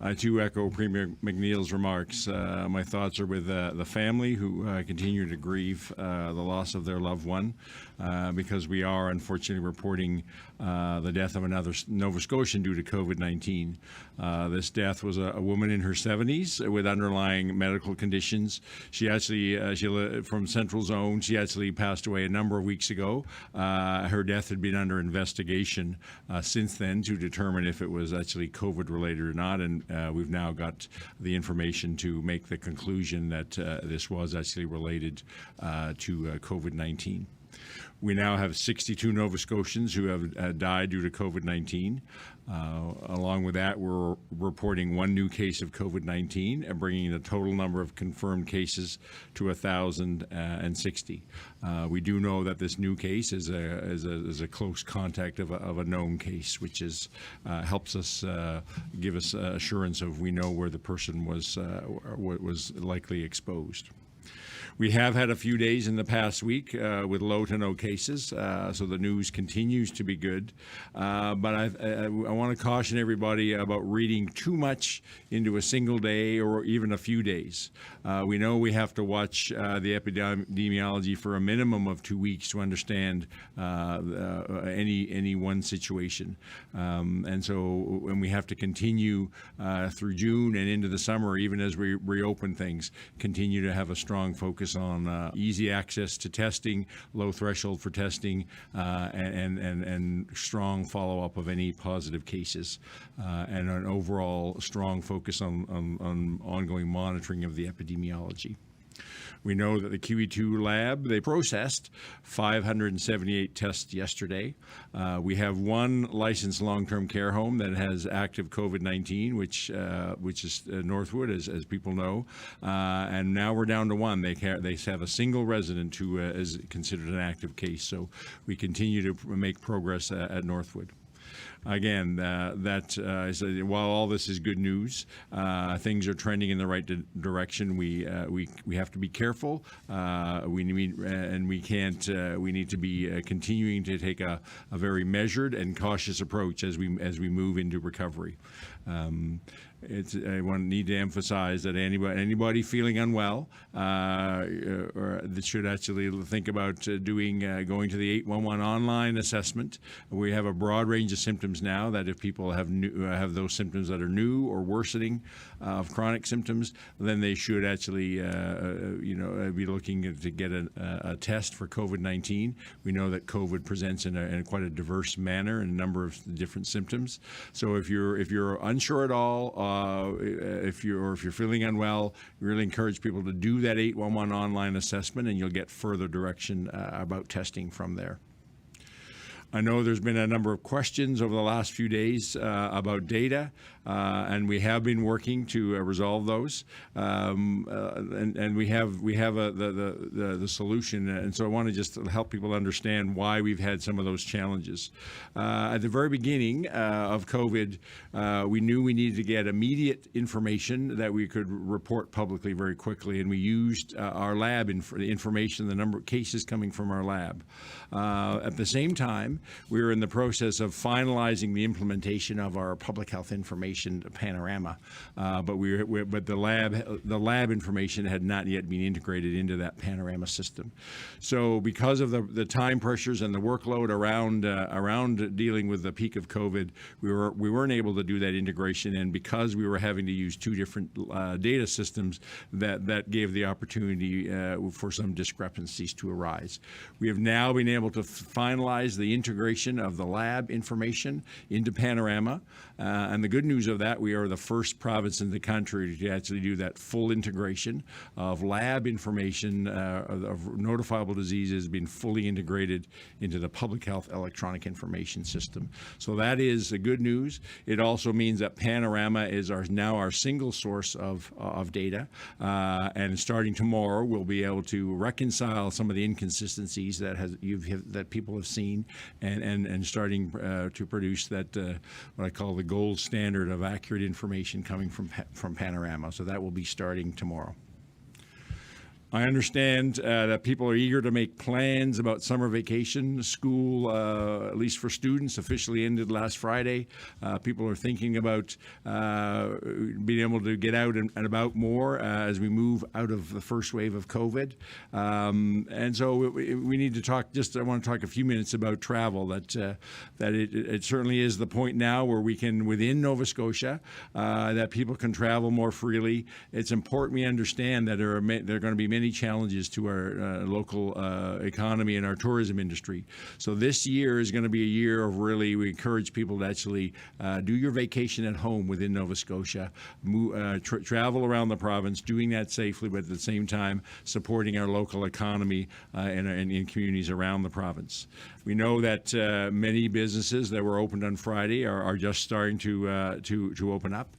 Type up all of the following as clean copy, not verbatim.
I too echo Premier McNeil's remarks. My thoughts are with the family who continue to grieve the loss of their loved one, because we are unfortunately reporting the death of another Nova Scotian due to COVID-19. This death was a woman in her 70s with underlying medical conditions. She actually, from Central Zone, she actually passed away a number of weeks ago. Her death had been under investigation since then to determine if it was actually COVID-related or not, and we've now got the information to make the conclusion that this was actually related to COVID-19. We now have 62 Nova Scotians who have died due to COVID-19. Along with that, we're reporting one new case of COVID-19 and bringing the total number of confirmed cases to 1,060. We do know that this new case is a close contact of a known case, which helps us give us assurance of we know where the person was likely exposed. We have had a few days in the past week with low to no cases, so the news continues to be good. But I want to caution everybody about reading too much into a single day or even a few days. We know we have to watch the epidemiology for a minimum of 2 weeks to understand any one situation. And we have to continue through June and into the summer, even as we reopen things, continue to have a strong focus on easy access to testing, low threshold for testing, and strong follow-up of any positive cases, and an overall strong focus on ongoing monitoring of the epidemiology. We know that the QE2 lab, they processed 578 tests yesterday. We have one licensed long-term care home that has active COVID-19, which is Northwood, as people know. And now we're down to one. They have a single resident who is considered an active case. So we continue to make progress at Northwood. Again, while all this is good news, things are trending in the right direction. We have to be careful. We need to be continuing to take a very measured and cautious approach as we move into recovery. I need to emphasize that anybody feeling unwell or that should actually think about going to the 811 online assessment. We have a broad range of symptoms now that if people have those symptoms that are new or worsening of chronic symptoms, then they should actually be looking to get a test for COVID-19. We know that COVID presents in quite a diverse manner in a number of different symptoms. So if you're unsure at all, if you're feeling unwell, we really encourage people to do that 811 online assessment, and you'll get further direction about testing from there. I know there's been a number of questions over the last few days about data, and we have been working to resolve those, and we have the solution. And so I want to just help people understand why we've had some of those challenges. At the very beginning of COVID, we knew we needed to get immediate information that we could report publicly very quickly, and we used our lab information, the number of cases coming from our lab. At the same time, we were in the process of finalizing the implementation of our public health information Panorama, but the lab information had not yet been integrated into that Panorama system. So because of the time pressures and the workload around dealing with the peak of COVID, we weren't able to do that integration, and because we were having to use two different data systems, that gave the opportunity for some discrepancies to arise. We have now been able to finalize the integration of the lab information into Panorama, and the good news of that, we are the first province in the country to actually do that full integration of lab information of notifiable diseases being fully integrated into the public health electronic information system. So that is the good news. It also means that Panorama is now our single source of data, and starting tomorrow, we'll be able to reconcile some of the inconsistencies that people have seen, and starting to produce that what I call the gold standard of accurate information coming from Panorama. So that will be starting tomorrow. I understand that people are eager to make plans about summer vacation. School, at least for students, officially ended last Friday. People are thinking about being able to get out and about more as we move out of the first wave of COVID. And so we need to talk, I want to talk a few minutes about travel, that it certainly is the point now where we can, within Nova Scotia, that people can travel more freely. It's important we understand that there are going to be many challenges to our local economy and our tourism industry. So this year is going to be a year of really, we encourage people to actually do your vacation at home within Nova Scotia, travel around the province, doing that safely, but at the same time supporting our local economy and in communities around the province. We know that many businesses that were opened on Friday are just starting to open up.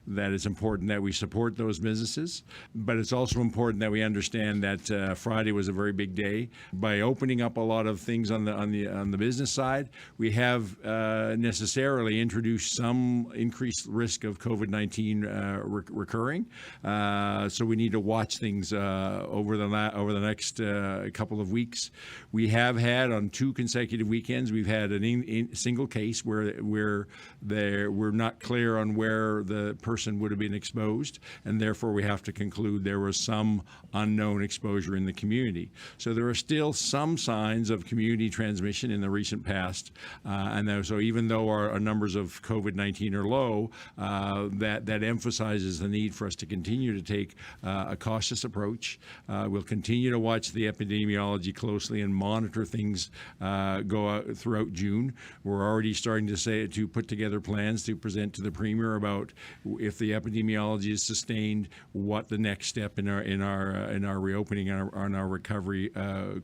That it's important that we support those businesses, but it's also important that we understand that Friday was a very big day. By opening up a lot of things on the business side, we have necessarily introduced some increased risk of COVID-19 recurring. So we need to watch things over the next couple of weeks. We have had on 2 consecutive weekends, we've had a single case where we're not clear on where the person would have been exposed, and therefore we have to conclude there was some unknown exposure in the community. So there are still some signs of community transmission in the recent past, and so even though our numbers of COVID-19 are low, that emphasizes the need for us to continue to take a cautious approach. We'll continue to watch the epidemiology closely and monitor things go out throughout June. We're already starting to put together plans to present to the Premier about if the epidemiology is sustained, what the next step in our reopening and our recovery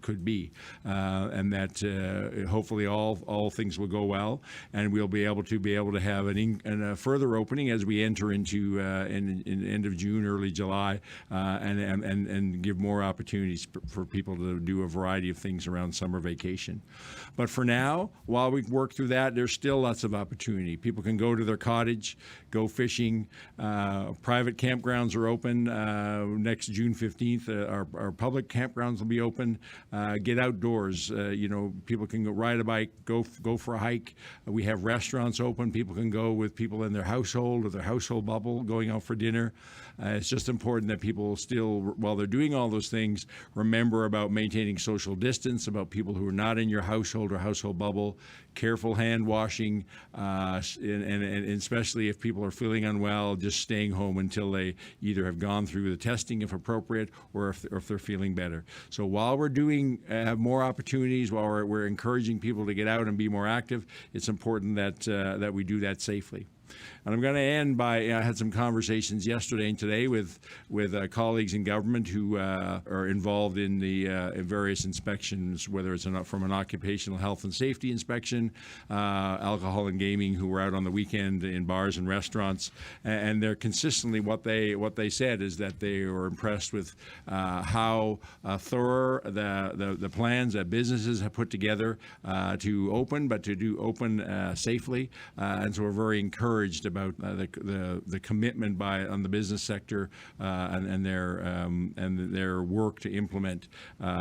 could be, and that hopefully all things will go well, and we'll be able to have a further opening as we enter into in end of June, early July, and give more opportunities for people to do a variety of things around summer vacation. But for now, while we work through that, there's still lots of opportunity. People can go to their cottage, go fishing. Private campgrounds are open next June 15th. Our public campgrounds will be open. Get outdoors. People can go ride a bike, go for a hike. We have restaurants open. People can go with people in their household or their household bubble, going out for dinner. It's just important that people still, while they're doing all those things, remember about maintaining social distance, about people who are not in your household or household bubble, careful hand washing, and especially if people are feeling unwell, just staying home until they either have gone through the testing if appropriate, or if they're feeling better. So while we're have more opportunities, while we're encouraging people to get out and be more active, it's important that we do that safely. And I'm going to end by, I had some conversations yesterday and today with colleagues in government who are involved in the various inspections, whether it's from an occupational health and safety inspection, alcohol and gaming, who were out on the weekend in bars and restaurants. And they're consistently, what they said is that they were impressed with how thorough the plans that businesses have put together to open, but to open safely. And so we're very encouraged about the commitment on the business sector and their work to implement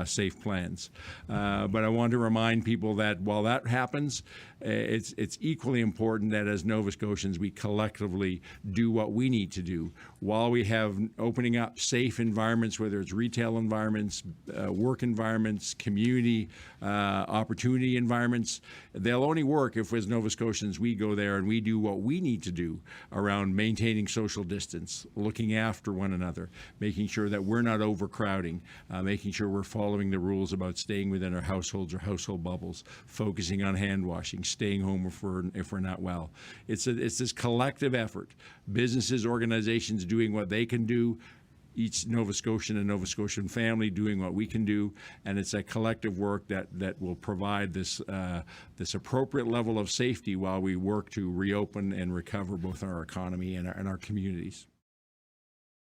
safe plans. But I want to remind people that while that happens, it's equally important that as Nova Scotians we collectively do what we need to do. While we have opening up safe environments, whether it's retail environments, work environments, community opportunity environments, they'll only work if, as Nova Scotians, we go there and we do what we need to do around maintaining social distance, looking after one another, making sure that we're not overcrowding, making sure we're following the rules about staying within our households or household bubbles, focusing on hand washing, staying home if we're not well. It's this collective effort. Businesses, organizations doing what they can do, each Nova Scotian and Nova Scotian family doing what we can do, and it's a collective work that will provide this appropriate level of safety while we work to reopen and recover both our economy and our communities.